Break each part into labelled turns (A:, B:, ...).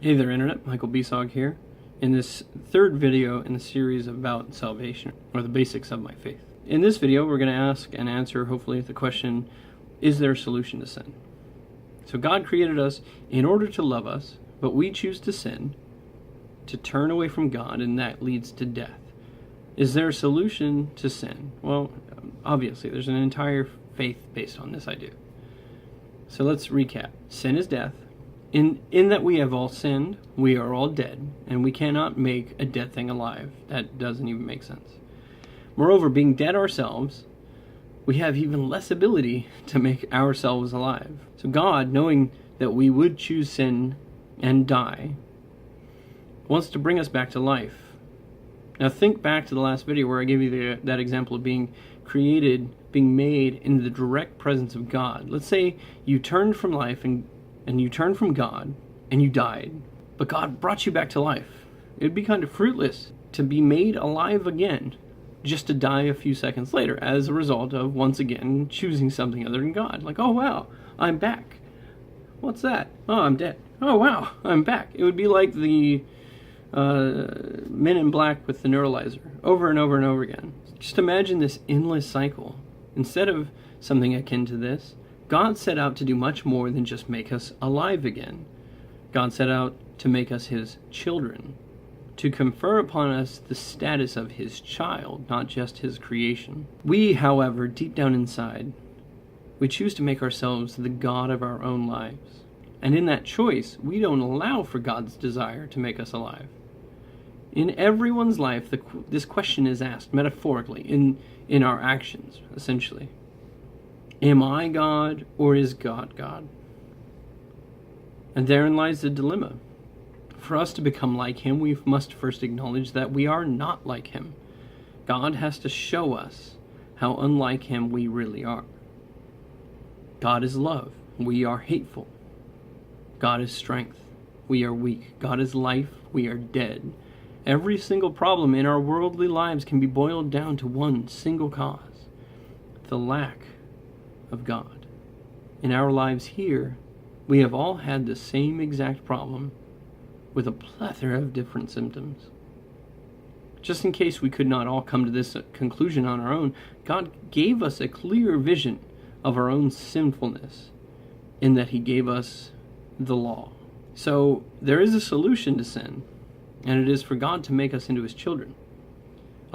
A: Hey there Internet, Michael Besog here, in this third video in the series about salvation, or the basics of my faith. In this video we're going to ask and answer, hopefully, the question, is there a solution to sin? So God created us in order to love us, but we choose to sin, to turn away from God, and that leads to death. Is there a solution to sin? Well, obviously, there's an entire faith based on this idea. So let's recap. Sin is death. In that we have all sinned, we are all dead, and we cannot make a dead thing alive. That doesn't even make sense. Moreover, being dead ourselves, we have even less ability to make ourselves alive. So God, knowing that we would choose sin and die, wants to bring us back to life. Now think back to the last video where I gave you that example of being created, being made in the direct presence of God. Let's say you turned from life and you turned from God, and you died, but God brought you back to life. It would be kind of fruitless to be made alive again, just to die a few seconds later, as a result of, once again, choosing something other than God. Like, oh wow, I'm back. What's that? Oh, I'm dead. Oh wow, I'm back. It would be like the Men in Black with the neuralizer, over and over and over again. Just imagine this endless cycle. Instead of something akin to this, God set out to do much more than just make us alive again. God set out to make us his children, to confer upon us the status of his child, not just his creation. We, however, deep down inside, we choose to make ourselves the God of our own lives. And in that choice, we don't allow for God's desire to make us alive. In everyone's life, this question is asked metaphorically, in our actions, essentially. Am I God, or is God God? And therein lies the dilemma. For us to become like him, we must first acknowledge that we are not like him. God has to show us how unlike him we really are. God is love. We are hateful. God is strength. We are weak. God is life. We are dead. Every single problem in our worldly lives can be boiled down to one single cause: the lack of God. In our lives here, we have all had the same exact problem with a plethora of different symptoms. Just in case we could not all come to this conclusion on our own, God gave us a clear vision of our own sinfulness in that he gave us the law. So there is a solution to sin, and it is for God to make us into his children,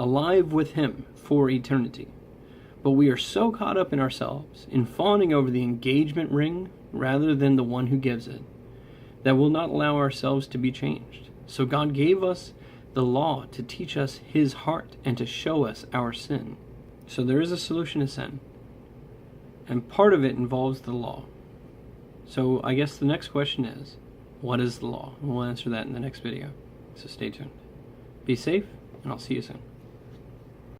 A: alive with him for eternity. But we are so caught up in ourselves, in fawning over the engagement ring rather than the one who gives it, that we'll not allow ourselves to be changed. So God gave us the law to teach us his heart and to show us our sin. So there is a solution to sin, and part of it involves the law. So I guess the next question is, what is the law? We'll answer that in the next video. So stay tuned. Be safe, and I'll see you soon.